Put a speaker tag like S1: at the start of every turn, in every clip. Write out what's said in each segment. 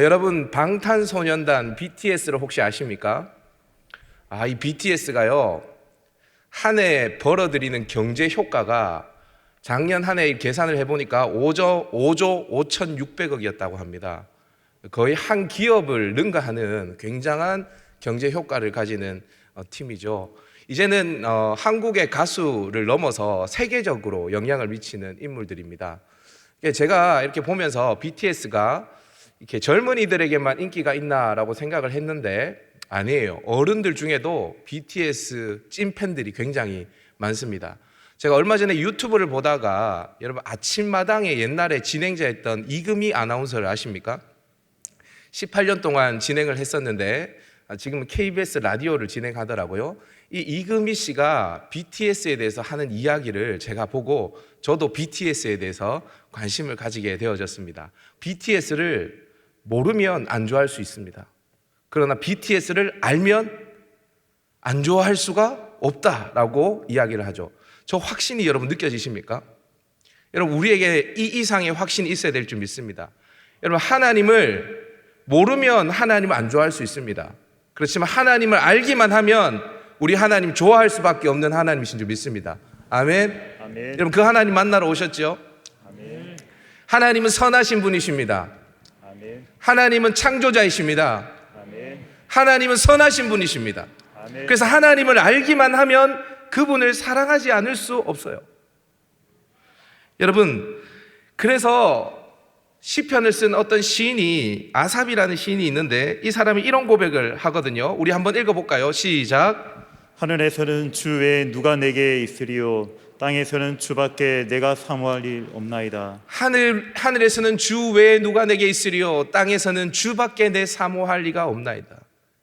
S1: 여러분 방탄소년단 BTS를 혹시 아십니까? 이 BTS가요 한 해 벌어들이는 경제 효과가 작년 한 해 계산을 해보니까 5조 5,600억이었다고 합니다. 거의 한 기업을 능가하는 굉장한 경제 효과를 가지는 팀이죠. 이제는 한국의 가수를 넘어서 세계적으로 영향을 미치는 인물들입니다. 제가 이렇게 보면서 BTS가 이렇게 젊은이들에게만 인기가 있나라고 생각을 했는데 아니에요. 어른들 중에도 BTS 찐팬들이 굉장히 많습니다. 제가 얼마 전에 유튜브를 보다가 여러분 아침마당에 옛날에 진행자였던 이금희 아나운서를 아십니까? 18년 동안 진행을 했었는데 지금은 KBS 라디오를 진행하더라고요. 이 이금희 씨가 BTS에 대해서 하는 이야기를 제가 보고 저도 BTS에 대해서 관심을 가지게 되어졌습니다. BTS를 모르면 안 좋아할 수 있습니다. 그러나 BTS를 알면 안 좋아할 수가 없다라고 이야기를 하죠. 저 확신이 여러분 느껴지십니까? 여러분 우리에게 이 이상의 확신이 있어야 될 줄 믿습니다. 여러분 하나님을 모르면 하나님을 안 좋아할 수 있습니다. 그렇지만 하나님을 알기만 하면 우리 하나님 좋아할 수밖에 없는 하나님이신 줄 믿습니다. 아멘.
S2: 아멘.
S1: 여러분 그 하나님 만나러 오셨죠?
S2: 아멘.
S1: 하나님은 선하신 분이십니다.
S2: 아멘.
S1: 하나님은 창조자이십니다.
S2: 아멘.
S1: 하나님은 선하신 분이십니다.
S2: 아멘.
S1: 그래서 하나님을 알기만 하면 그분을 사랑하지 않을 수 없어요. 여러분 그래서 시편을 쓴 어떤 시인이 아삽이라는 시인이 있는데 이 사람이 이런 고백을 하거든요. 우리 한번 읽어볼까요? 시작.
S2: 하늘에서는 주 외에 누가 내게 있으리요 땅에서는 주밖에 내가 사모할 일 없나이다.
S1: 하늘에서는 주 외에 누가 내게 있으리요 땅에서는 주밖에 내 사모할 리가 없나이다.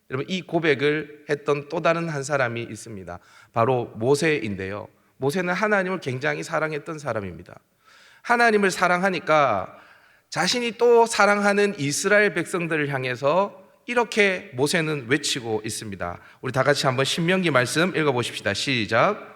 S1: 여러분 이 고백을 했던 또 다른 한 사람이 있습니다. 바로 모세인데요. 모세는 하나님을 굉장히 사랑했던 사람입니다. 하나님을 사랑하니까 자신이 또 사랑하는 이스라엘 백성들을 향해서 이렇게 모세는 외치고 있습니다. 우리 다 같이 한번 신명기 말씀 읽어보십시다. 시작.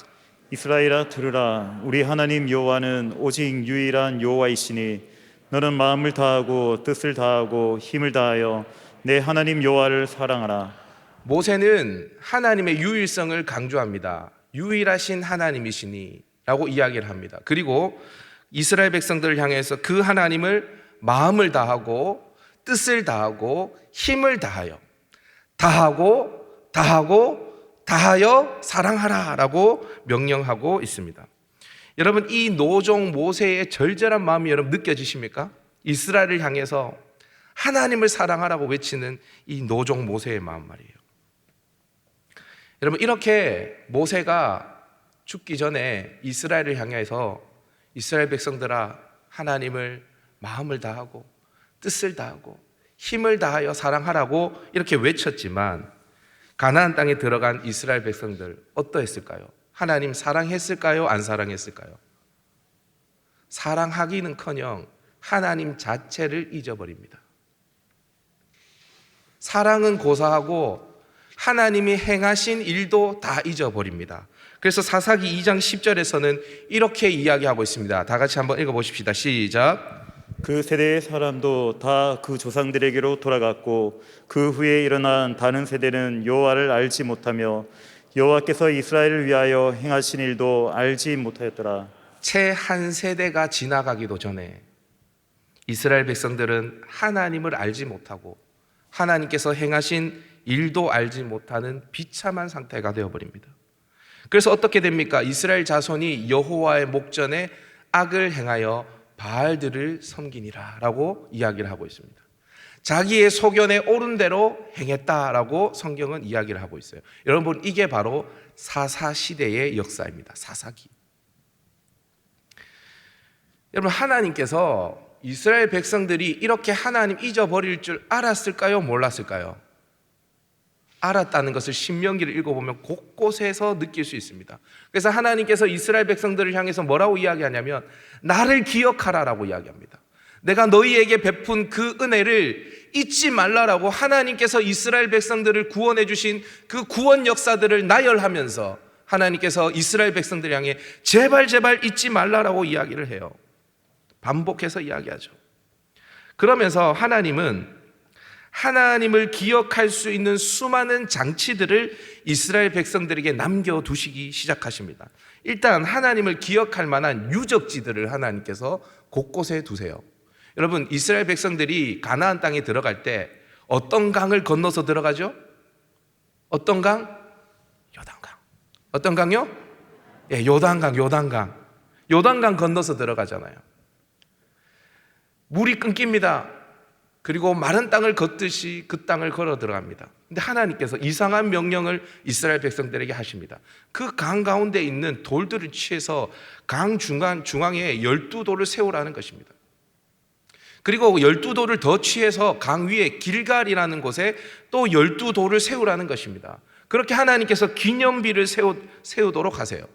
S2: 이스라엘아 들으라. 우리 하나님 여호와는 오직 유일한 여호와이시니 너는 마음을 다하고 뜻을 다하고 힘을 다하여 내 하나님 여호와를 사랑하라.
S1: 모세는 하나님의 유일성을 강조합니다. 유일하신 하나님이시니 라고 이야기를 합니다. 그리고 이스라엘 백성들을 향해서 그 하나님을 마음을 다하고 뜻을 다하고 힘을 다하여 다하여 사랑하라 라고 명령하고 있습니다. 여러분 이 노종 모세의 절절한 마음이 여러분 느껴지십니까? 이스라엘을 향해서 하나님을 사랑하라고 외치는 이 노종 모세의 마음 말이에요. 여러분 이렇게 모세가 죽기 전에 이스라엘을 향해서 이스라엘 백성들아 하나님을 마음을 다하고 뜻을 다하고 힘을 다하여 사랑하라고 이렇게 외쳤지만 가나안 땅에 들어간 이스라엘 백성들 어떠했을까요? 하나님 사랑했을까요? 안 사랑했을까요? 사랑하기는커녕 하나님 자체를 잊어버립니다. 사랑은 고사하고 하나님이 행하신 일도 다 잊어버립니다. 그래서 사사기 2장 10절에서는 이렇게 이야기하고 있습니다. 다 같이 한번 읽어보십시다. 시작.
S2: 그 세대의 사람도 다 그 조상들에게로 돌아갔고 그 후에 일어난 다른 세대는 여호와를 알지 못하며 여호와께서 이스라엘을 위하여 행하신 일도 알지 못하였더라.
S1: 채 한 세대가 지나가기도 전에 이스라엘 백성들은 하나님을 알지 못하고 하나님께서 행하신 일도 알지 못하는 비참한 상태가 되어버립니다. 그래서 어떻게 됩니까? 이스라엘 자손이 여호와의 목전에 악을 행하여 바알들을 섬기니라 라고 이야기를 하고 있습니다. 자기의 소견에 옳은 대로 행했다라고 성경은 이야기를 하고 있어요. 여러분 이게 바로 사사시대의 역사입니다. 사사기. 여러분 하나님께서 이스라엘 백성들이 이렇게 하나님 잊어버릴 줄 알았을까요? 몰랐을까요? 알았다는 것을 신명기를 읽어보면 곳곳에서 느낄 수 있습니다. 그래서 하나님께서 이스라엘 백성들을 향해서 뭐라고 이야기하냐면 나를 기억하라라고 이야기합니다. 내가 너희에게 베푼 그 은혜를 잊지 말라라고 하나님께서 이스라엘 백성들을 구원해 주신 그 구원 역사들을 나열하면서 하나님께서 이스라엘 백성들 향해 제발 잊지 말라라고 이야기를 해요. 반복해서 이야기하죠. 그러면서 하나님은 하나님을 기억할 수 있는 수많은 장치들을 이스라엘 백성들에게 남겨두시기 시작하십니다. 일단 하나님을 기억할 만한 유적지들을 하나님께서 곳곳에 두세요. 여러분, 이스라엘 백성들이 가나안 땅에 들어갈 때 어떤 강을 건너서 들어가죠? 어떤 강? 요단강. 어떤 강요? 예, 요단강. 요단강 건너서 들어가잖아요. 물이 끊깁니다. 그리고 마른 땅을 걷듯이 그 땅을 걸어 들어갑니다. 근데 하나님께서 이상한 명령을 이스라엘 백성들에게 하십니다. 그 강 가운데 있는 돌들을 취해서 강 중앙에 12돌을 세우라는 것입니다. 그리고 12돌을 더 취해서 강 위에 길갈이라는 곳에 또 12돌을 세우라는 것입니다. 그렇게 하나님께서 기념비를 세우도록 하세요.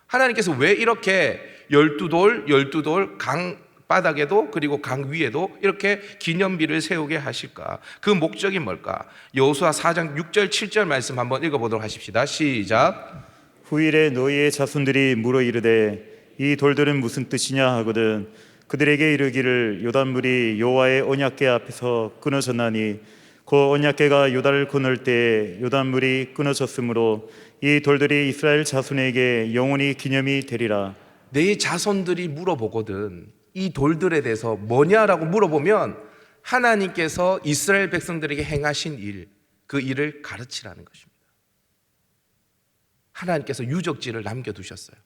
S1: 하나님께서 왜 이렇게 12돌 강 바닥에도 그리고 강 위에도 이렇게 기념비를 세우게 하실까? 그 목적이 뭘까? 여호수아 4장 6절 7절 말씀 한번 읽어보도록 하십시다. 시작.
S2: 후일에 너희의 자손들이 물어 이르되 이 돌들은 무슨 뜻이냐 하거든 그들에게 이르기를 요단물이 여호와의 언약궤 앞에서 끊어졌나니 그 언약궤가 요단을 건널 때에 요단물이 끊어졌으므로 이 돌들이 이스라엘 자손에게 영원히 기념이 되리라.
S1: 내 자손들이 물어보거든 이 돌들에 대해서 뭐냐라고 물어보면 하나님께서 이스라엘 백성들에게 행하신 일, 그 일을 가르치라는 것입니다. 하나님께서 유적지를 남겨두셨어요.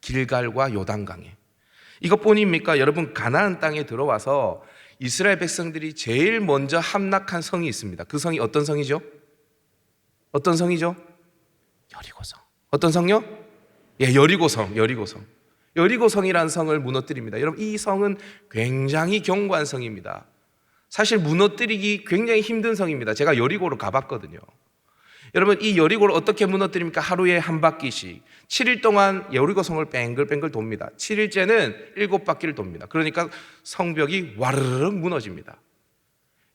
S1: 길갈과 요단강에. 이것뿐입니까? 여러분, 가나안 땅에 들어와서 이스라엘 백성들이 제일 먼저 함락한 성이 있습니다. 그 성이 어떤 성이죠? 어떤 성이죠? 여리고성. 어떤 성요? 예, 여리고성. 여리고성이라는 성을 무너뜨립니다. 여러분, 이 성은 굉장히 견고한 성입니다. 사실 무너뜨리기 굉장히 힘든 성입니다. 제가 여리고로 가봤거든요. 여러분, 이 여리고를 어떻게 무너뜨립니까? 하루에 한 바퀴씩 7일 동안 여리고성을 뱅글뱅글 돕니다. 7일째는 7바퀴를 돕니다. 그러니까 성벽이 와르르 무너집니다.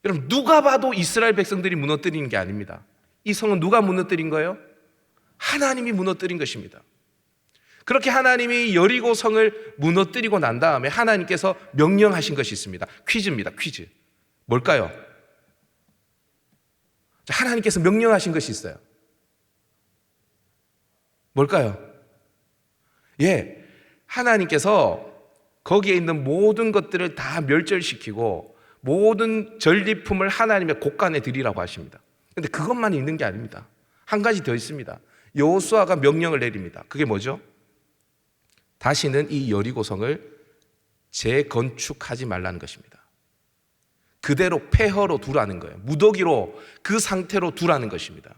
S1: 여러분, 누가 봐도 이스라엘 백성들이 무너뜨리는 게 아닙니다. 이 성은 누가 무너뜨린 거예요? 하나님이 무너뜨린 것입니다. 그렇게 하나님이 여리고성을 무너뜨리고 난 다음에 하나님께서 명령하신 것이 있습니다. 퀴즈입니다. 퀴즈. 뭘까요? 하나님께서 명령하신 것이 있어요. 뭘까요? 예, 하나님께서 거기에 있는 모든 것들을 다 멸절시키고 모든 전리품을 하나님의 곳간에 드리라고 하십니다. 그런데 그것만 있는 게 아닙니다. 한 가지 더 있습니다. 여호수아가 명령을 내립니다. 그게 뭐죠? 다시는 이 여리고성을 재건축하지 말라는 것입니다. 그대로 폐허로 두라는 거예요. 무더기로 그 상태로 두라는 것입니다.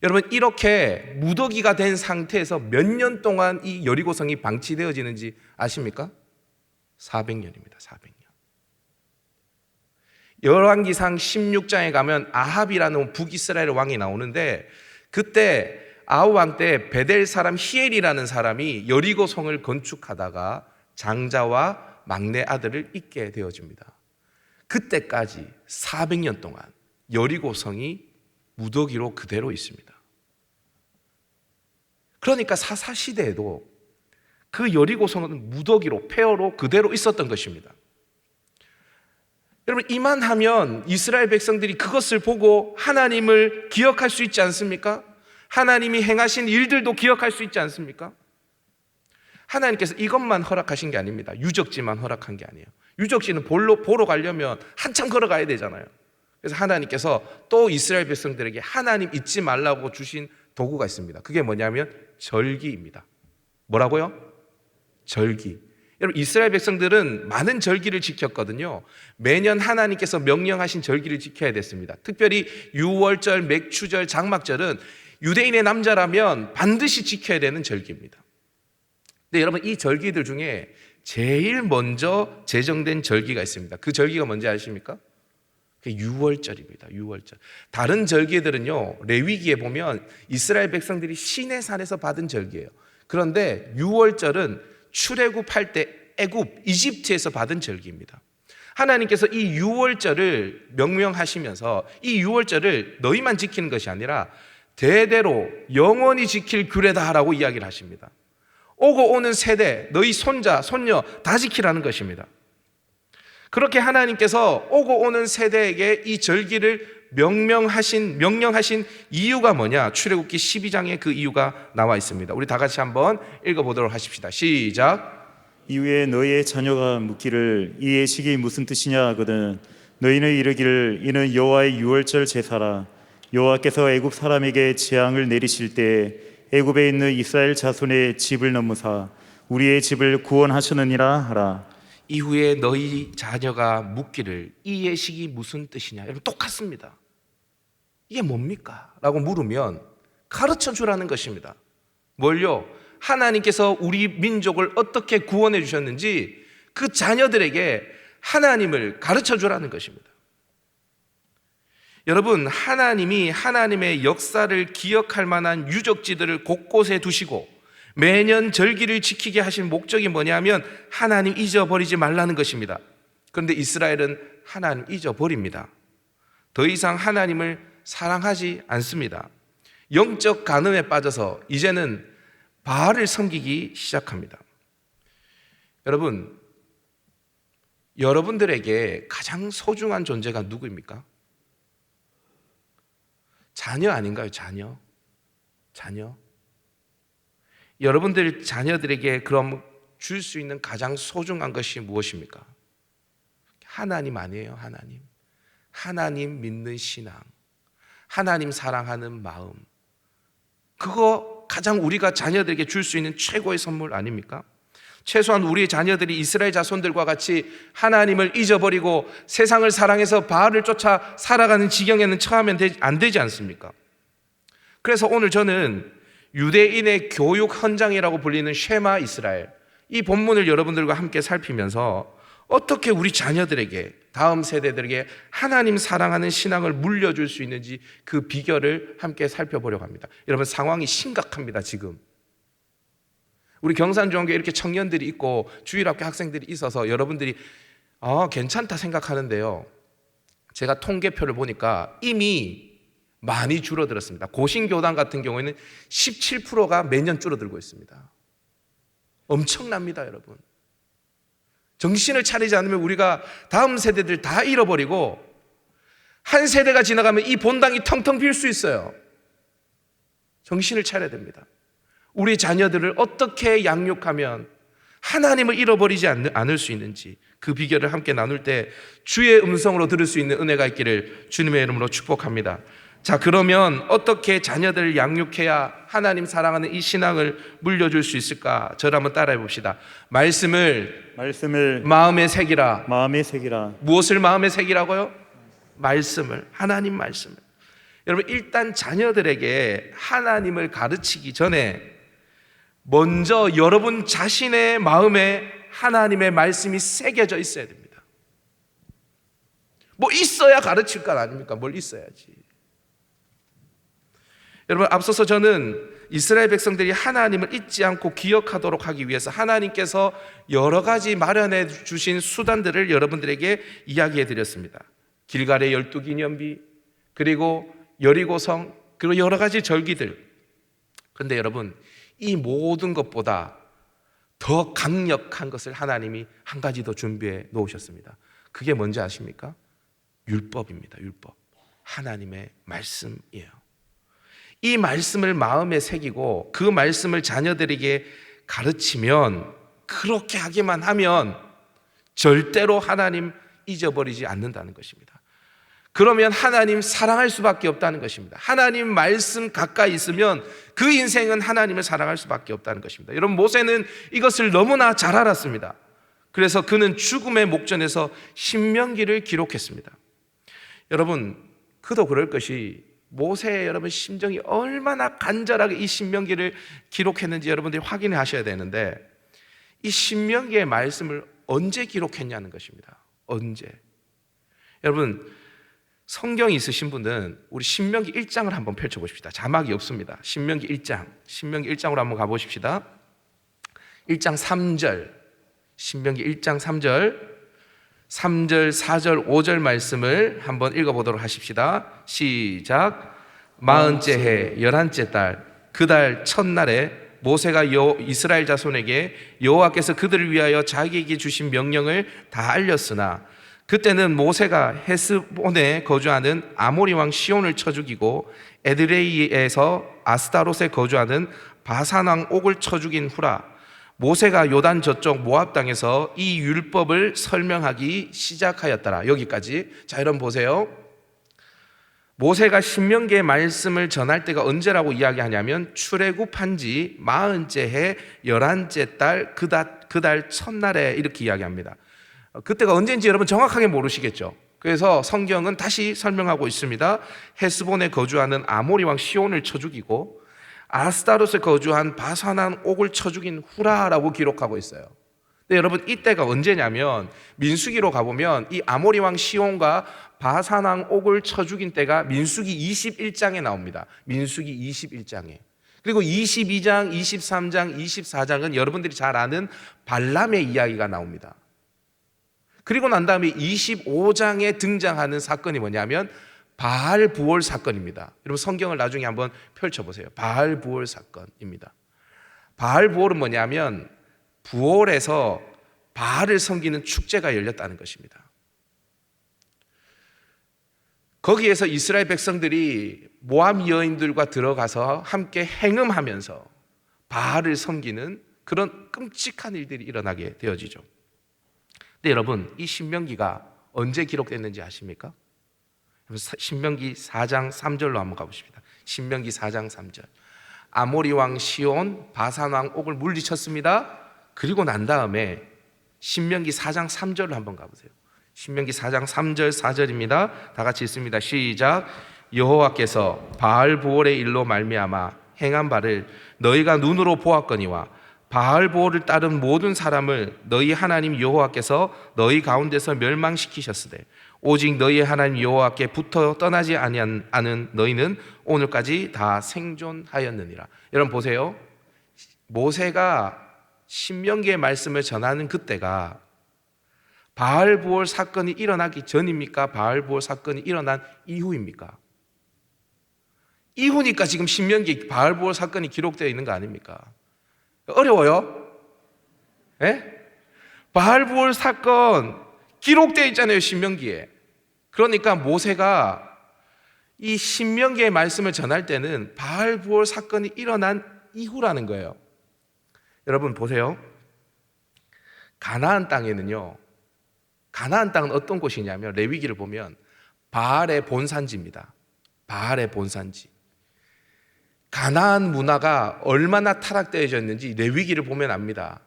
S1: 여러분, 이렇게 무더기가 된 상태에서 몇 년 동안 이 여리고성이 방치되어지는지 아십니까? 400년입니다. 400년. 열왕기상 16장에 가면 아합이라는 북이스라엘 왕이 나오는데 그때 아합 왕 때 베델 사람 히엘이라는 사람이 여리고성을 건축하다가 장자와 막내 아들을 잊게 되어집니다. 그때까지 400년 동안 여리고성이 무더기로 그대로 있습니다. 그러니까 사사시대에도 그 여리고성은 무더기로 폐허로 그대로 있었던 것입니다. 여러분, 이만하면 이스라엘 백성들이 그것을 보고 하나님을 기억할 수 있지 않습니까? 하나님이 행하신 일들도 기억할 수 있지 않습니까? 하나님께서 이것만 허락하신 게 아닙니다. 유적지만 허락한 게 아니에요. 유적지는 보러 가려면 한참 걸어가야 되잖아요. 그래서 하나님께서 또 이스라엘 백성들에게 하나님 잊지 말라고 주신 도구가 있습니다. 그게 뭐냐면 절기입니다. 뭐라고요? 절기. 여러분, 이스라엘 백성들은 많은 절기를 지켰거든요. 매년 하나님께서 명령하신 절기를 지켜야 됐습니다. 특별히 유월절, 맥추절, 장막절은 유대인의 남자라면 반드시 지켜야 되는 절기입니다. 근데 여러분, 이 절기들 중에 제일 먼저 제정된 절기가 있습니다. 그 절기가 뭔지 아십니까? 그게 유월절입니다. 유월절. 다른 절기들은요, 레위기에 보면 이스라엘 백성들이 시내산에서 받은 절기예요. 그런데 유월절은 출애굽할 때 애굽, 이집트에서 받은 절기입니다. 하나님께서 이 유월절을 명명하시면서 이 유월절을 너희만 지키는 것이 아니라 대대로 영원히 지킬 규례다라고 이야기를 하십니다. 오고 오는 세대, 너희 손자, 손녀 다 지키라는 것입니다. 그렇게 하나님께서 오고 오는 세대에게 이 절기를 명령하신 이유가 뭐냐? 출애굽기 12장에 그 이유가 나와 있습니다. 우리 다 같이 한번 읽어보도록 하십시다. 시작.
S2: 이후에 너희의 자녀가 묻기를 이 예식이 무슨 뜻이냐 하거든 너희는 이르기를 이는 여호와의 유월절 제사라. 여호와께서 애굽 사람에게 재앙을 내리실 때 애굽에 있는 이스라엘 자손의 집을 넘으사 우리의 집을 구원하셨느니라 하라.
S1: 이후에 너희 자녀가 묻기를 이 예식이 무슨 뜻이냐? 여러분 똑같습니다. 이게 뭡니까? 라고 물으면 가르쳐 주라는 것입니다. 뭘요? 하나님께서 우리 민족을 어떻게 구원해 주셨는지 그 자녀들에게 하나님을 가르쳐 주라는 것입니다. 여러분, 하나님이 하나님의 역사를 기억할 만한 유적지들을 곳곳에 두시고 매년 절기를 지키게 하신 목적이 뭐냐면 하나님 잊어버리지 말라는 것입니다. 그런데 이스라엘은 하나님 잊어버립니다. 더 이상 하나님을 사랑하지 않습니다. 영적 간음에 빠져서 이제는 바알을 섬기기 시작합니다. 여러분, 여러분들에게 가장 소중한 존재가 누구입니까? 자녀 아닌가요? 자녀. 여러분들 자녀들에게 그럼 줄 수 있는 가장 소중한 것이 무엇입니까? 하나님 아니에요? 하나님 믿는 신앙, 하나님 사랑하는 마음, 그거 가장 우리가 자녀들에게 줄 수 있는 최고의 선물 아닙니까? 최소한 우리 자녀들이 이스라엘 자손들과 같이 하나님을 잊어버리고 세상을 사랑해서 바알을 쫓아 살아가는 지경에는 처하면 안 되지 않습니까? 그래서 오늘 저는 유대인의 교육 헌장이라고 불리는 쉐마 이스라엘, 이 본문을 여러분들과 함께 살피면서 어떻게 우리 자녀들에게, 다음 세대들에게 하나님 사랑하는 신앙을 물려줄 수 있는지 그 비결을 함께 살펴보려고 합니다. 여러분, 상황이 심각합니다. 지금 우리 경산중앙교회 이렇게 청년들이 있고 주일학교 학생들이 있어서 여러분들이 괜찮다 생각하는데요, 제가 통계표를 보니까 이미 많이 줄어들었습니다. 고신교단 같은 경우에는 17%가 매년 줄어들고 있습니다. 엄청납니다. 여러분, 정신을 차리지 않으면 우리가 다음 세대들 다 잃어버리고 한 세대가 지나가면 이 본당이 텅텅 빌 수 있어요. 정신을 차려야 됩니다. 우리 자녀들을 어떻게 양육하면 하나님을 잃어버리지 않을 수 있는지 그 비결을 함께 나눌 때 주의 음성으로 들을 수 있는 은혜가 있기를 주님의 이름으로 축복합니다. 자, 그러면 어떻게 자녀들을 양육해야 하나님 사랑하는 이 신앙을 물려줄 수 있을까? 저를 한번 따라해 봅시다. 말씀을 마음에 새기라. 무엇을 마음에 새기라고요? 말씀을, 하나님 말씀을. 여러분, 일단 자녀들에게 하나님을 가르치기 전에 먼저 여러분 자신의 마음에 하나님의 말씀이 새겨져 있어야 됩니다. 뭐 있어야 가르칠 것 아닙니까? 뭘 있어야지. 여러분, 앞서서 저는 이스라엘 백성들이 하나님을 잊지 않고 기억하도록 하기 위해서 하나님께서 여러 가지 마련해 주신 수단들을 여러분들에게 이야기해 드렸습니다. 길갈의 12기념비, 그리고 여리고성, 그리고 여러 가지 절기들. 그런데 여러분, 이 모든 것보다 더 강력한 것을 하나님이 한 가지 더 준비해 놓으셨습니다. 그게 뭔지 아십니까? 율법입니다. 율법. 하나님의 말씀이에요. 이 말씀을 마음에 새기고 그 말씀을 자녀들에게 가르치면, 그렇게 하기만 하면 절대로 하나님 잊어버리지 않는다는 것입니다. 그러면 하나님 사랑할 수밖에 없다는 것입니다. 하나님 말씀 가까이 있으면 그 인생은 하나님을 사랑할 수밖에 없다는 것입니다. 여러분, 모세는 이것을 너무나 잘 알았습니다. 그래서 그는 죽음의 목전에서 신명기를 기록했습니다. 여러분, 그도 그럴 것이 모세의 여러분 심정이 얼마나 간절하게 이 신명기를 기록했는지 여러분들이 확인해 하셔야 되는데, 이 신명기의 말씀을 언제 기록했냐는 것입니다. 언제? 여러분, 성경이 있으신 분은 우리 신명기 1장을 한번 펼쳐보십시다. 자막이 없습니다. 신명기 1장으로 한번 가보십시다. 1장 3절, 신명기 1장 3절, 4절, 5절 말씀을 한번 읽어보도록 하십시다. 시작. 40째 해 11째 달 그 달 첫날에 모세가 이스라엘 자손에게 여호와께서 그들을 위하여 자기에게 주신 명령을 다 알렸으나 그때는 모세가 헤스본에 거주하는 아모리 왕 시온을 쳐 죽이고 에드레이에서 아스타롯에 거주하는 바산 왕 옥을 쳐 죽인 후라 모세가 요단 저쪽 모압 땅에서 이 율법을 설명하기 시작하였더라. 여기까지. 자, 여러분 보세요. 모세가 신명기의 말씀을 전할 때가 언제라고 이야기하냐면 출애굽한 지 40째 해 11째 달 그달 첫날에 이렇게 이야기합니다. 그때가 언제인지 여러분 정확하게 모르시겠죠. 그래서 성경은 다시 설명하고 있습니다. 헤스본에 거주하는 아모리 왕 시온을 쳐 죽이고 아스타롯에 거주한 바산 왕 옥을 쳐 죽인 후라라고 기록하고 있어요. 근데 여러분 이때가 언제냐면 민수기로 가보면 이 아모리 왕 시온과 바산 왕 옥을 쳐 죽인 때가 민수기 21장에 나옵니다. 민수기 21장에. 그리고 22장, 23장, 24장은 여러분들이 잘 아는 발람의 이야기가 나옵니다. 그리고 난 다음에 25장에 등장하는 사건이 뭐냐면 바알 부올 사건입니다. 여러분 성경을 나중에 한번 펼쳐보세요. 바알 부올 사건입니다. 바알 부올은 뭐냐면 부올에서 바알을 섬기는 축제가 열렸다는 것입니다. 거기에서 이스라엘 백성들이 모압 여인들과 들어가서 함께 행음하면서 바알을 섬기는 그런 끔찍한 일들이 일어나게 되어지죠. 근데 여러분 이 신명기가 언제 기록됐는지 아십니까? 신명기 4장 3절로 한번 가보십니다. 신명기 4장 3절. 아모리 왕 시온 바산 왕 옥을 물리쳤습니다. 그리고 난 다음에 신명기 4장 3절로 한번 가보세요. 신명기 4장 3절 4절입니다. 다 같이 읽습니다. 시작. 여호와께서 바알 부올의 일로 말미암아 행한 바를 너희가 눈으로 보았거니와 바알 부올을 따른 모든 사람을 너희 하나님 여호와께서 너희 가운데서 멸망시키셨으되 오직 너희 하나님 여호와께 붙어 떠나지 아니하는 너희는 오늘까지 다 생존하였느니라. 여러분 보세요. 모세가 신명기의 말씀을 전하는 그때가 바알 부올 사건이 일어나기 전입니까? 바알 부올 사건이 일어난 이후입니까? 이후니까 지금 신명기 바알 부올 사건이 기록되어 있는 거 아닙니까? 어려워요? 예? 바알 부올 사건 기록되어 있잖아요, 신명기에. 그러니까 모세가 이 신명기의 말씀을 전할 때는 바알 부올 사건이 일어난 이후라는 거예요. 여러분 보세요. 가나안 땅에는요, 가나안 땅은 어떤 곳이냐면 레위기를 보면 바알의 본산지입니다. 바알의 본산지. 가나안 문화가 얼마나 타락되어져 있는지 레위기를 보면 압니다.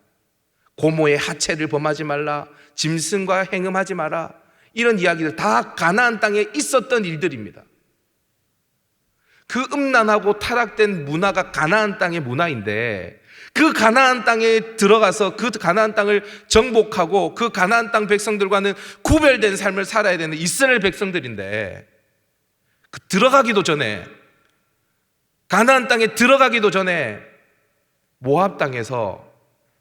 S1: 고모의 하체를 범하지 말라, 짐승과 행음하지 마라, 이런 이야기들 다 가나안 땅에 있었던 일들입니다. 그 음란하고 타락된 문화가 가나안 땅의 문화인데 그 가나안 땅에 들어가서 그 가나안 땅을 정복하고 그 가나안 땅 백성들과는 구별된 삶을 살아야 되는 이스라엘 백성들인데 들어가기도 전에 가나안 땅에 들어가기도 전에 모압 땅에서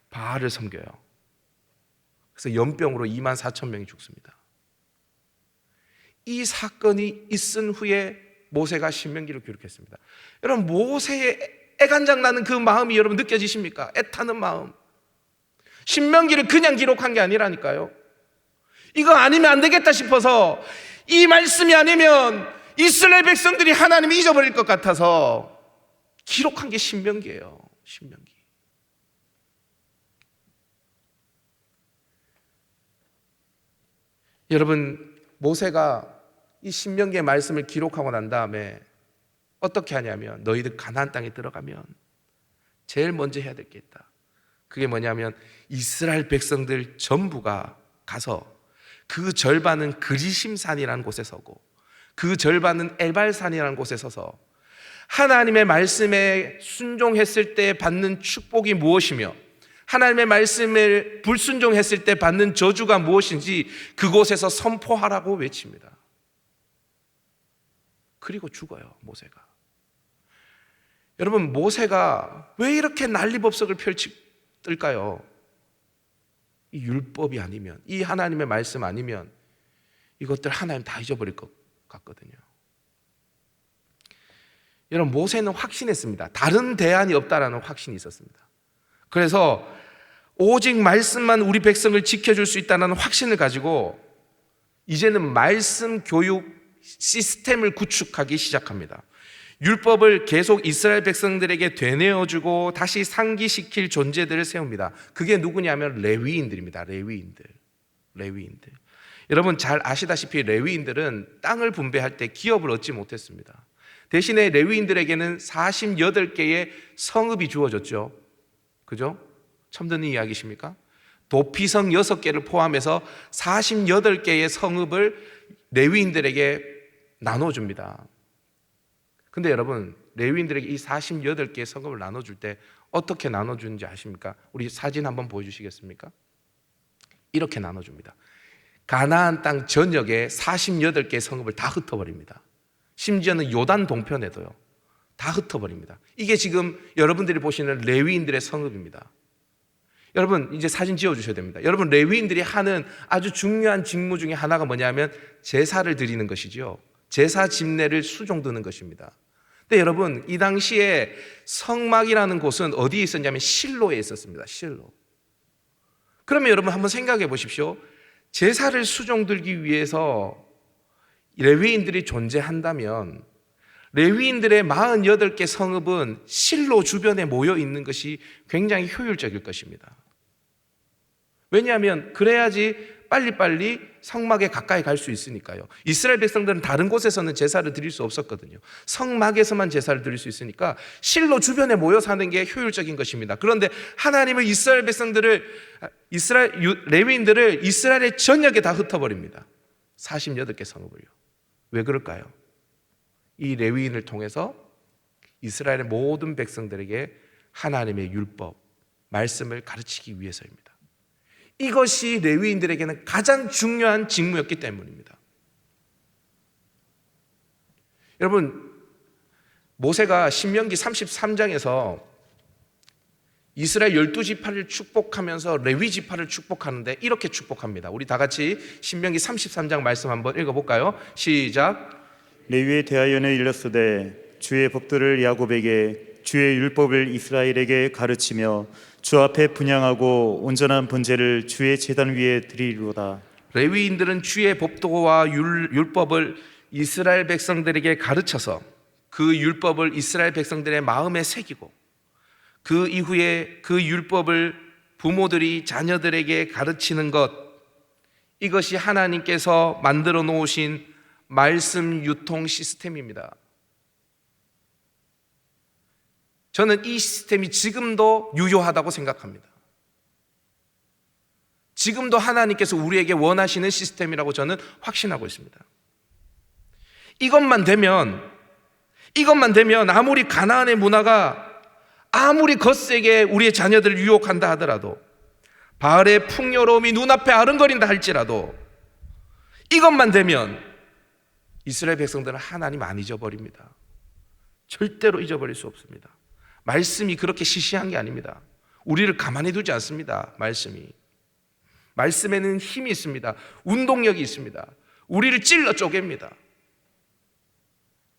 S1: 바알을 섬겨요. 그래서 연병으로 24,000명이 죽습니다. 이 사건이 있은 후에 모세가 신명기를 기록했습니다. 여러분 모세의 애간장 나는 그 마음이 여러분 느껴지십니까? 애타는 마음. 신명기를 그냥 기록한 게 아니라니까요. 이거 아니면 안 되겠다 싶어서 이 말씀이 아니면 이스라엘 백성들이 하나님을 잊어버릴 것 같아서 기록한 게 신명기예요. 신명기. 여러분 모세가 이 신명기의 말씀을 기록하고 난 다음에 어떻게 하냐면 너희들 가나안 땅에 들어가면 제일 먼저 해야 될 게 있다. 그게 뭐냐면 이스라엘 백성들 전부가 가서 그 절반은 그리심산이라는 곳에 서고 그 절반은 에발산이라는 곳에 서서 하나님의 말씀에 순종했을 때 받는 축복이 무엇이며 하나님의 말씀을 불순종했을 때 받는 저주가 무엇인지 그곳에서 선포하라고 외칩니다. 그리고 죽어요, 모세가. 여러분, 모세가 왜 이렇게 난리법석을 펼칠까요? 이 율법이 아니면, 이 하나님의 말씀 아니면 이것들 하나님 다 잊어버릴 것 같거든요. 여러분, 모세는 확신했습니다. 다른 대안이 없다라는 확신이 있었습니다. 그래서 오직 말씀만 우리 백성을 지켜줄 수 있다는 확신을 가지고 이제는 말씀 교육 시스템을 구축하기 시작합니다. 율법을 계속 이스라엘 백성들에게 되뇌어주고 다시 상기시킬 존재들을 세웁니다. 그게 누구냐면 레위인들입니다. 레위인들. 여러분 잘 아시다시피 레위인들은 땅을 분배할 때 기업을 얻지 못했습니다. 대신에 레위인들에게는 48개의 성읍이 주어졌죠. 그죠? 처음 듣는 이야기십니까? 도피성 6개를 포함해서 48개의 성읍을 레위인들에게 나눠줍니다. 근데 여러분, 레위인들에게 이 48개의 성읍을 나눠줄 때 어떻게 나눠주는지 아십니까? 우리 사진 한번 보여주시겠습니까? 이렇게 나눠줍니다. 가나안 땅 전역에 48개의 성읍을 다 흩어버립니다. 심지어는 요단 동편에도요. 다 흩어버립니다. 이게 지금 여러분들이 보시는 레위인들의 성읍입니다. 여러분 이제 사진 지어주셔야 됩니다. 여러분 레위인들이 하는 아주 중요한 직무 중에 하나가 뭐냐면 제사를 드리는 것이죠. 제사 집례를 수종드는 것입니다. 근데 여러분 이 당시에 성막이라는 곳은 어디에 있었냐면 실로에 있었습니다. 실로. 그러면 여러분 한번 생각해 보십시오. 제사를 수종들기 위해서 레위인들이 존재한다면 레위인들의 48개 성읍은 실로 주변에 모여 있는 것이 굉장히 효율적일 것입니다. 왜냐하면 그래야지 빨리빨리 성막에 가까이 갈 수 있으니까요. 이스라엘 백성들은 다른 곳에서는 제사를 드릴 수 없었거든요. 성막에서만 제사를 드릴 수 있으니까 실로 주변에 모여 사는 게 효율적인 것입니다. 그런데 하나님은 이스라엘 백성들을 레위인들을 이스라엘의 전역에 다 흩어버립니다. 48개 성읍을요. 왜 그럴까요? 이 레위인을 통해서 이스라엘의 모든 백성들에게 하나님의 율법, 말씀을 가르치기 위해서입니다. 이것이 레위인들에게는 가장 중요한 직무였기 때문입니다. 여러분, 모세가 신명기 33장에서 이스라엘 12지파를 축복하면서 레위 지파를 축복하는데 이렇게 축복합니다. 우리 다 같이 신명기 33장 말씀 한번 읽어볼까요? 시작.
S2: 레위에 대하여는 일렀으되 주의 법도를 야곱에게 주의 율법을 이스라엘에게 가르치며 주 앞에 분향하고 온전한 번제를 주의 제단 위에 드리리로다.
S1: 레위인들은 주의 법도와 율법을 이스라엘 백성들에게 가르쳐서 그 율법을 이스라엘 백성들의 마음에 새기고 그 이후에 그 율법을 부모들이 자녀들에게 가르치는 것, 이것이 하나님께서 만들어 놓으신 말씀 유통 시스템입니다. 저는 이 시스템이 지금도 유효하다고 생각합니다. 지금도 하나님께서 우리에게 원하시는 시스템이라고 저는 확신하고 있습니다. 이것만 되면 아무리 가나안의 문화가 아무리 거세게 우리의 자녀들을 유혹한다 하더라도, 바알의 풍요로움이 눈앞에 아른거린다 할지라도, 이것만 되면 이스라엘 백성들은 하나님 안 잊어버립니다. 절대로 잊어버릴 수 없습니다. 말씀이 그렇게 시시한 게 아닙니다. 우리를 가만히 두지 않습니다. 말씀에는 힘이 있습니다. 운동력이 있습니다. 우리를 찔러 쪼갭니다.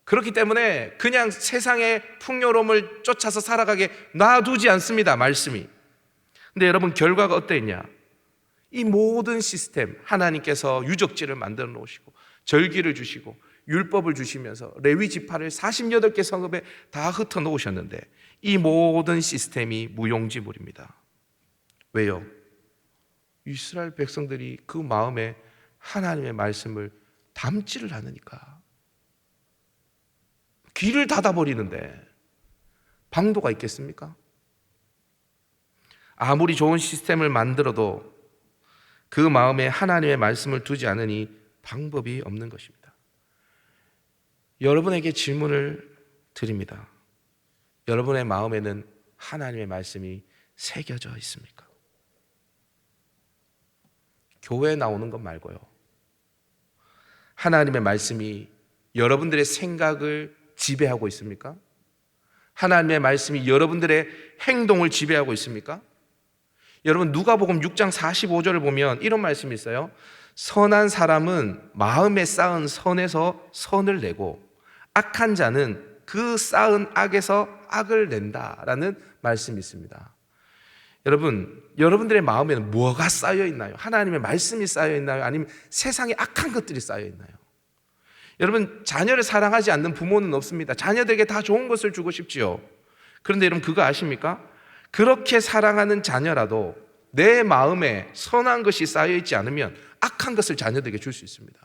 S1: 그렇기 때문에 그냥 세상의 풍요로움을 쫓아서 살아가게 놔두지 않습니다. 말씀이. 근데 여러분 결과가 어땠냐? 이 모든 시스템, 하나님께서 유적지를 만들어 놓으시고 절기를 주시고 율법을 주시면서 레위 지파를 48개 성읍에 다 흩어 놓으셨는데 이 모든 시스템이 무용지물입니다. 왜요? 이스라엘 백성들이 그 마음에 하나님의 말씀을 담지를 않으니까. 귀를 닫아버리는데 방도가 있겠습니까? 아무리 좋은 시스템을 만들어도 그 마음에 하나님의 말씀을 두지 않으니 방법이 없는 것입니다. 여러분에게 질문을 드립니다. 여러분의 마음에는 하나님의 말씀이 새겨져 있습니까? 교회에 나오는 것 말고요. 하나님의 말씀이 여러분들의 생각을 지배하고 있습니까? 하나님의 말씀이 여러분들의 행동을 지배하고 있습니까? 여러분 누가복음 6장 45절을 보면 이런 말씀이 있어요. 선한 사람은 마음에 쌓은 선에서 선을 내고 악한 자는 그 쌓은 악에서 악을 낸다라는 말씀이 있습니다. 여러분, 여러분들의 마음에는 뭐가 쌓여 있나요? 하나님의 말씀이 쌓여 있나요? 아니면 세상에 악한 것들이 쌓여 있나요? 여러분, 자녀를 사랑하지 않는 부모는 없습니다. 자녀들에게 다 좋은 것을 주고 싶지요. 그런데 여러분, 그거 아십니까? 그렇게 사랑하는 자녀라도 내 마음에 선한 것이 쌓여 있지 않으면 악한 것을 자녀들에게 줄 수 있습니다.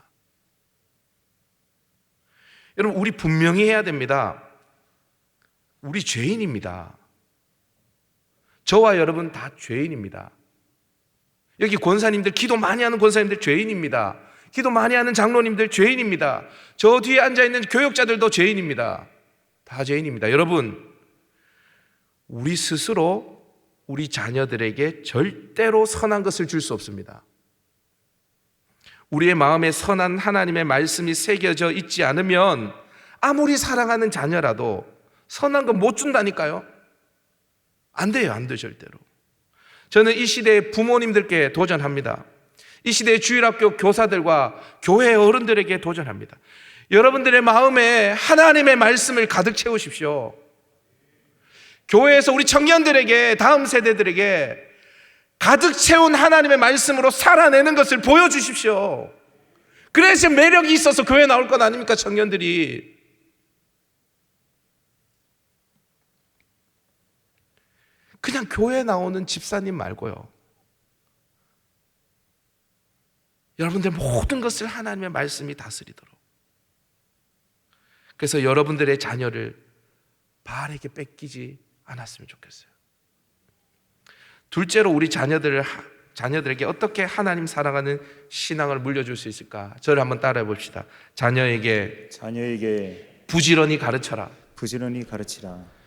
S1: 여러분, 우리 분명히 해야 됩니다. 우리 죄인입니다. 저와 여러분 다 죄인입니다. 여기 권사님들, 기도 많이 하는 권사님들 죄인입니다. 기도 많이 하는 장로님들 죄인입니다. 저 뒤에 앉아있는 교역자들도 죄인입니다. 다 죄인입니다. 여러분, 우리 스스로 우리 자녀들에게 절대로 선한 것을 줄 수 없습니다. 우리의 마음에 선한 하나님의 말씀이 새겨져 있지 않으면 아무리 사랑하는 자녀라도 선한 거 못 준다니까요. 안 돼요, 안 돼요, 절대로. 저는 이 시대의 부모님들께 도전합니다. 이 시대의 주일학교 교사들과 교회 어른들에게 도전합니다. 여러분들의 마음에 하나님의 말씀을 가득 채우십시오. 교회에서 우리 청년들에게, 다음 세대들에게 가득 채운 하나님의 말씀으로 살아내는 것을 보여주십시오. 그래서 매력이 있어서 교회 나올 것 아닙니까, 청년들이. 그냥 교회 나오는 집사님 말고요, 여러분들 모든 것을 하나님의 말씀이 다스리도록. 그래서 여러분들의 자녀를 바알에게 뺏기지 않았으면 좋겠어요. 둘째로, 우리 자녀들에게 어떻게 하나님 사랑하는 신앙을 물려줄 수 있을까? 저를 한번 따라해 봅시다. 자녀에게 부지런히 가르쳐라.
S2: 부지런히 가르치라.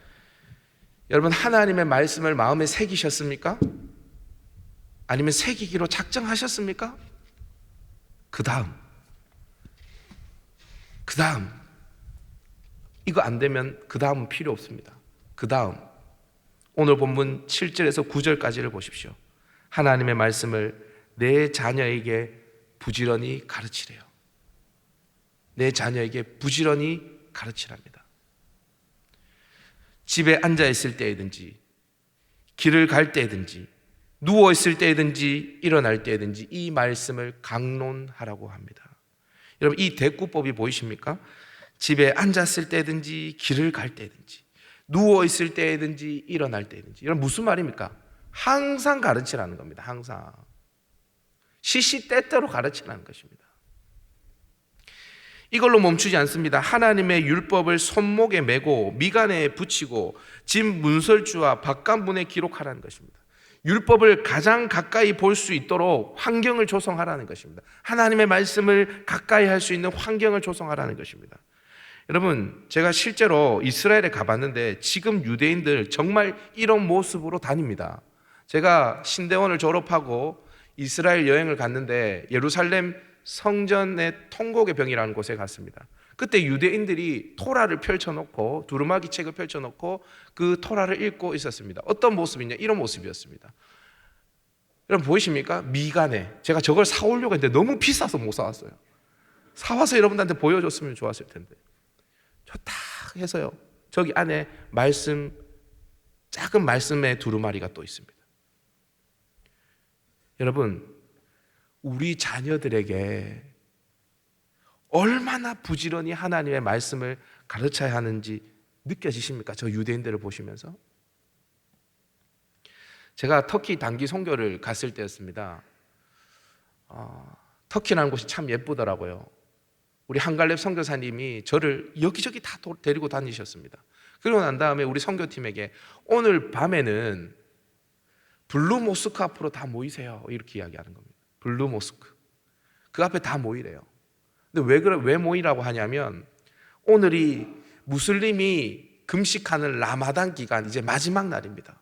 S1: 여러분, 하나님의 말씀을 마음에 새기셨습니까? 아니면 새기기로 작정하셨습니까? 그 다음 이거 안 되면 그 다음은 필요 없습니다. 그 다음 오늘 본문 7절에서 9절까지를 보십시오. 하나님의 말씀을 내 자녀에게 부지런히 가르치래요. 내 자녀에게 부지런히 가르치랍니다. 집에 앉아 있을 때이든지, 길을 갈 때이든지, 누워 있을 때이든지, 일어날 때이든지 이 말씀을 강론하라고 합니다. 여러분, 이 대꾸법이 보이십니까? 집에 앉았을 때든지, 길을 갈 때든지, 누워 있을 때든지, 일어날 때든지. 여러분, 무슨 말입니까? 항상 가르치라는 겁니다. 항상 시시때때로 가르치라는 것입니다. 이걸로 멈추지 않습니다. 하나님의 율법을 손목에 메고 미간에 붙이고 집 문설주와 바깥문에 기록하라는 것입니다. 율법을 가장 가까이 볼 수 있도록 환경을 조성하라는 것입니다. 하나님의 말씀을 가까이 할 수 있는 환경을 조성하라는 것입니다. 여러분, 제가 실제로 이스라엘에 가봤는데 지금 유대인들 정말 이런 모습으로 다닙니다. 제가 신대원을 졸업하고 이스라엘 여행을 갔는데 예루살렘 성전의 통곡의 병이라는 곳에 갔습니다. 그때 유대인들이 토라를 펼쳐놓고, 두루마기 책을 펼쳐놓고 그 토라를 읽고 있었습니다. 어떤 모습이냐? 이런 모습이었습니다. 여러분 보이십니까? 미간에. 제가 저걸 사오려고 했는데 너무 비싸서 못 사왔어요. 사와서 여러분들한테 보여줬으면 좋았을 텐데. 저 딱 해서요, 저기 안에 말씀, 작은 말씀의 두루마리가 또 있습니다. 여러분, 우리 자녀들에게 얼마나 부지런히 하나님의 말씀을 가르쳐야 하는지 느껴지십니까? 저 유대인들을 보시면서. 제가 터키 단기 선교를 갔을 때였습니다. 터키라는 곳이 참 예쁘더라고요. 우리 한갈렙 선교사님이 저를 여기저기 다 데리고 다니셨습니다. 그러고 난 다음에 우리 선교팀에게 오늘 밤에는 블루 모스크 앞으로 다 모이세요, 이렇게 이야기하는 겁니다. 블루 모스크, 그 앞에 다 모이래요. 근데 왜 모이라고 하냐면 오늘이 무슬림이 금식하는 라마단 기간 이제 마지막 날입니다.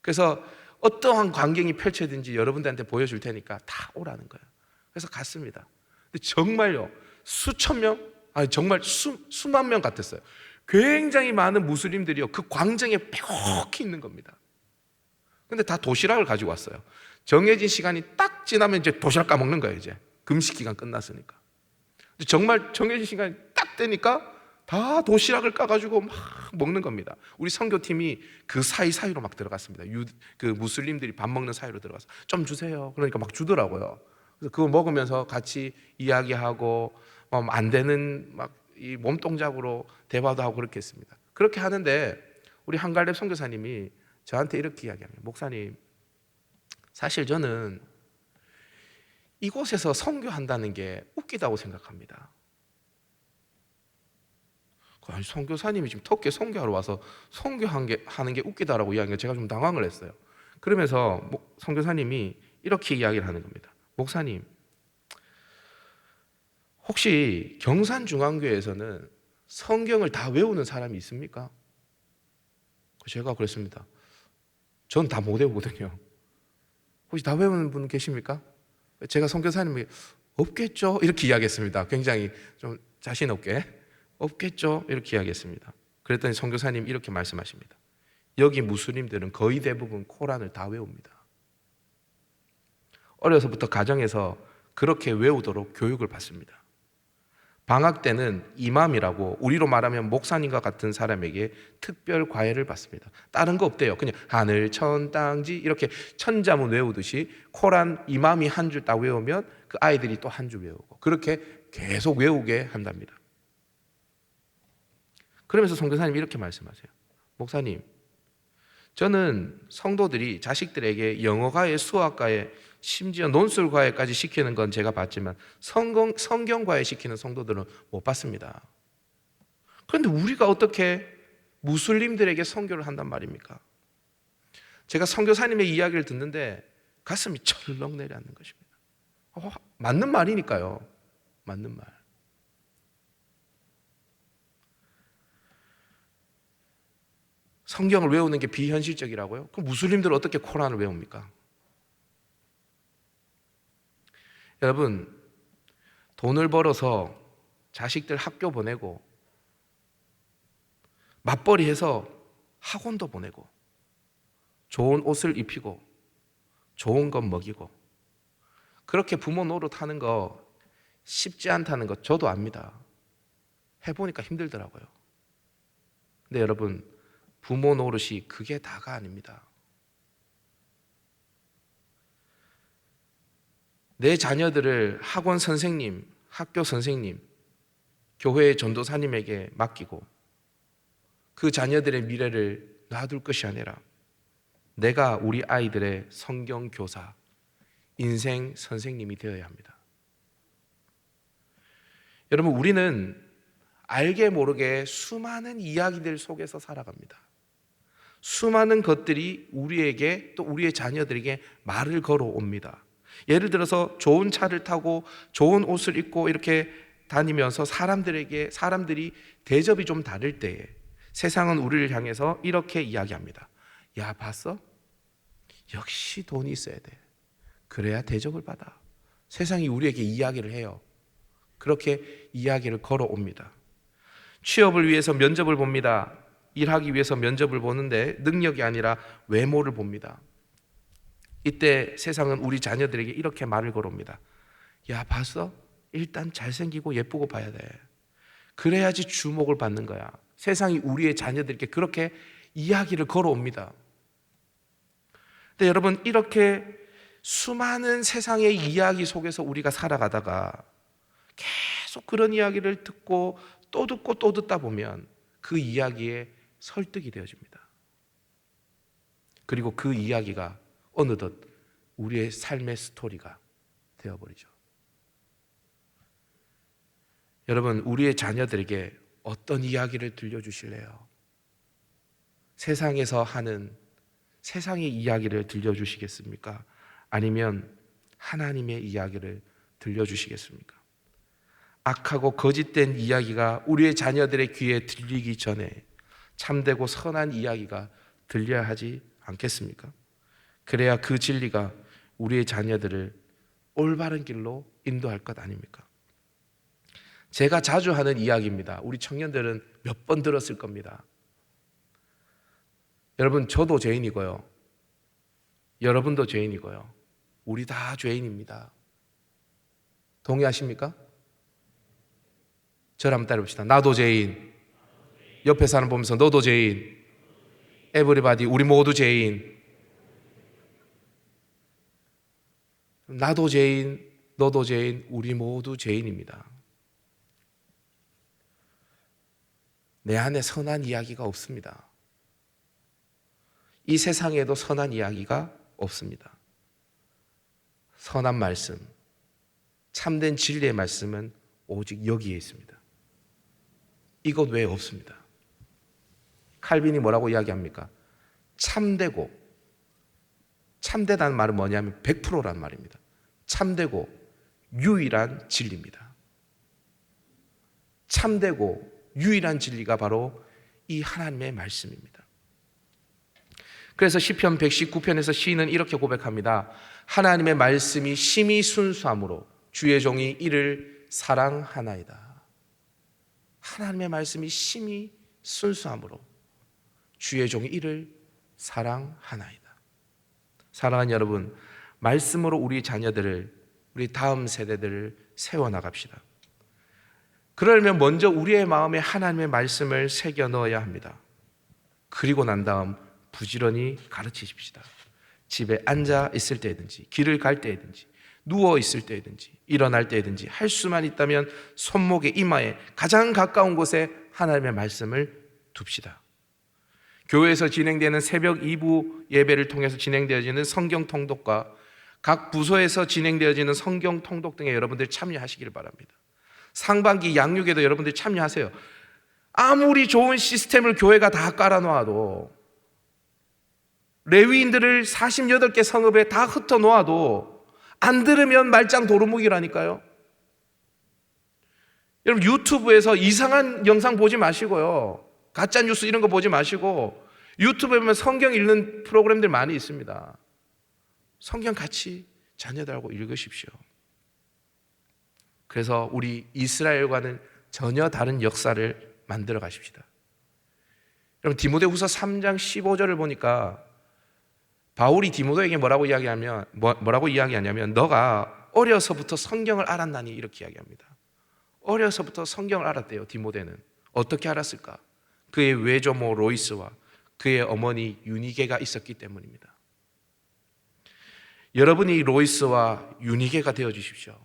S1: 그래서 어떠한 광경이 펼쳐진지 여러분들한테 보여줄 테니까 다 오라는 거예요. 그래서 갔습니다. 근데 정말요, 수천 명, 아니 정말 수만 명 같았어요. 굉장히 많은 무슬림들이요, 그 광장에 벽히 있는 겁니다. 근데 다 도시락을 가지고 왔어요. 정해진 시간이 딱 지나면 이제 도시락 까먹는 거예요. 이제 금식 기간 끝났으니까. 정말 정해진 시간이 딱 되니까 다 도시락을 까가지고 막 먹는 겁니다. 우리 선교팀이 그 사이사이로 막 들어갔습니다. 그 무슬림들이 밥 먹는 사이로 들어가서 좀 주세요. 그러니까 막 주더라고요. 그래서 그거 먹으면서 같이 이야기하고 안 되는 막 이 몸동작으로 대화도 하고 그렇게 했습니다. 그렇게 하는데 우리 한갈렙 선교사님이 저한테 이렇게 이야기합니다. 목사님, 사실 저는 이곳에서 선교한다는 게 웃기다고 생각합니다. 아니, 선교사님이 지금 터키에 선교하러 와서 하는 게 웃기다라고 이야기하니까 제가 좀 당황을 했어요. 그러면서 선교사님이 이렇게 이야기를 하는 겁니다. 목사님, 혹시 경산중앙교회에서는 성경을 다 외우는 사람이 있습니까? 제가 그랬습니다. 전 다 못 외우거든요. 혹시 다 외우는 분 계십니까? 제가 선교사님에게 없겠죠? 이렇게 이야기했습니다. 굉장히 좀 자신 없게. 없겠죠? 이렇게 이야기했습니다. 그랬더니 선교사님 이렇게 말씀하십니다. 여기 무슬림들은 거의 대부분 코란을 다 외웁니다. 어려서부터 가정에서 그렇게 외우도록 교육을 받습니다. 방학 때는 이맘이라고 우리로 말하면 목사님과 같은 사람에게 특별 과외를 받습니다. 다른 거 없대요. 그냥 하늘, 천, 땅지 이렇게 천자문 외우듯이 코란 이맘이 한 줄 딱 외우면 그 아이들이 또 한 줄 외우고 그렇게 계속 외우게 한답니다. 그러면서 선교사님이 이렇게 말씀하세요. 목사님, 저는 성도들이 자식들에게 영어과외, 수학과외, 심지어 논술과외까지 시키는 건 제가 봤지만 성경과외 시키는 성도들은 못 봤습니다. 그런데 우리가 어떻게 무슬림들에게 선교를 한단 말입니까? 제가 선교사님의 이야기를 듣는데 가슴이 철렁 내려앉는 것입니다. 맞는 말이니까요. 맞는 말. 성경을 외우는 게 비현실적이라고요? 그럼 무슬림들은 어떻게 코란을 외웁니까? 여러분, 돈을 벌어서 자식들 학교 보내고 맞벌이 해서 학원도 보내고 좋은 옷을 입히고 좋은 것 먹이고 그렇게 부모 노릇하는 거 쉽지 않다는 거 저도 압니다. 해보니까 힘들더라고요. 근데 여러분, 부모 노릇이 그게 다가 아닙니다. 내 자녀들을 학원 선생님, 학교 선생님, 교회의 전도사님에게 맡기고 그 자녀들의 미래를 놔둘 것이 아니라 내가 우리 아이들의 성경 교사, 인생 선생님이 되어야 합니다. 여러분, 우리는 알게 모르게 수많은 이야기들 속에서 살아갑니다. 수많은 것들이 우리에게 또 우리의 자녀들에게 말을 걸어옵니다. 예를 들어서 좋은 차를 타고 좋은 옷을 입고 이렇게 다니면서 사람들이 대접이 좀 다를 때에 세상은 우리를 향해서 이렇게 이야기합니다. 야, 봤어? 역시 돈이 있어야 돼. 그래야 대접을 받아. 세상이 우리에게 이야기를 해요. 그렇게 이야기를 걸어옵니다. 취업을 위해서 면접을 봅니다. 일하기 위해서 면접을 보는데 능력이 아니라 외모를 봅니다. 이때 세상은 우리 자녀들에게 이렇게 말을 걸어옵니다. 야, 봤어? 일단 잘생기고 예쁘고 봐야 돼. 그래야지 주목을 받는 거야. 세상이 우리의 자녀들에게 그렇게 이야기를 걸어옵니다. 근데 여러분, 이렇게 수많은 세상의 이야기 속에서 우리가 살아가다가 계속 그런 이야기를 듣고 또 듣고 또 듣다 보면 그 이야기에 설득이 되어집니다. 그리고 그 이야기가 어느덧 우리의 삶의 스토리가 되어버리죠. 여러분, 우리의 자녀들에게 어떤 이야기를 들려주실래요? 세상에서 하는 세상의 이야기를 들려주시겠습니까? 아니면 하나님의 이야기를 들려주시겠습니까? 악하고 거짓된 이야기가 우리의 자녀들의 귀에 들리기 전에 참되고 선한 이야기가 들려야 하지 않겠습니까? 그래야 그 진리가 우리의 자녀들을 올바른 길로 인도할 것 아닙니까? 제가 자주 하는 이야기입니다. 우리 청년들은 몇 번 들었을 겁니다. 여러분, 저도 죄인이고요. 여러분도 죄인이고요. 우리 다 죄인입니다. 동의하십니까? 저를 한번 따라봅시다. 나도 죄인, 옆에 사람 보면서 너도 죄인. 에브리바디, 우리 모두 죄인. 나도 죄인, 너도 죄인, 우리 모두 죄인입니다. 내 안에 선한 이야기가 없습니다. 이 세상에도 선한 이야기가 없습니다. 선한 말씀, 참된 진리의 말씀은 오직 여기에 있습니다. 이것 외에 없습니다. 칼빈이 뭐라고 이야기합니까? 참되고, 참되다는 말은 뭐냐면 100%라는 말입니다. 참되고 유일한 진리입니다. 참되고 유일한 진리가 바로 이 하나님의 말씀입니다. 그래서 시편 119편에서 시인은 이렇게 고백합니다. 하나님의 말씀이 심히 순수함으로 주의 종이 이를 사랑하나이다. 하나님의 말씀이 심히 순수함으로 주의 종이 이를 사랑하나이다. 사랑하는 여러분, 말씀으로 우리 자녀들을, 우리 다음 세대들을 세워나갑시다. 그러려면 먼저 우리의 마음에 하나님의 말씀을 새겨 넣어야 합니다. 그리고 난 다음 부지런히 가르치십시다. 집에 앉아 있을 때든지, 길을 갈 때든지, 누워 있을 때든지, 일어날 때든지 할 수만 있다면 손목에, 이마에 가장 가까운 곳에 하나님의 말씀을 둡시다. 교회에서 진행되는 새벽 2부 예배를 통해서 진행되어지는 성경 통독과 각 부서에서 진행되어지는 성경 통독 등에 여러분들 참여하시길 바랍니다. 상반기 양육에도 여러분들 참여하세요. 아무리 좋은 시스템을 교회가 다 깔아놓아도, 레위인들을 48개 성읍에 다 흩어놓아도 안 들으면 말짱 도루묵이라니까요. 여러분, 유튜브에서 이상한 영상 보지 마시고요, 가짜 뉴스 이런 거 보지 마시고, 유튜브에 보면 성경 읽는 프로그램들 많이 있습니다. 성경 같이 자녀들하고 읽으십시오. 그래서 우리 이스라엘과는 전혀 다른 역사를 만들어 가십시다. 여러분, 디모데후서 3장 15절을 보니까 바울이 디모데에게 뭐라고 이야기하냐면 너가 어려서부터 성경을 알았나니, 이렇게 이야기합니다. 어려서부터 성경을 알았대요. 디모데는 어떻게 알았을까? 그의 외조모 로이스와 그의 어머니 유니게가 있었기 때문입니다. 여러분이 로이스와 유니게가 되어 주십시오.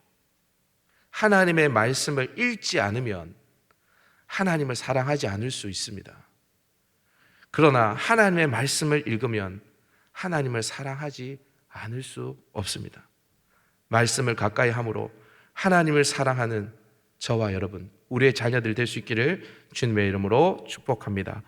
S1: 하나님의 말씀을 읽지 않으면 하나님을 사랑하지 않을 수 있습니다. 그러나 하나님의 말씀을 읽으면 하나님을 사랑하지 않을 수 없습니다. 말씀을 가까이 함으로 하나님을 사랑하는 저와 여러분, 우리의 자녀들 될 수 있기를 주님의 이름으로 축복합니다.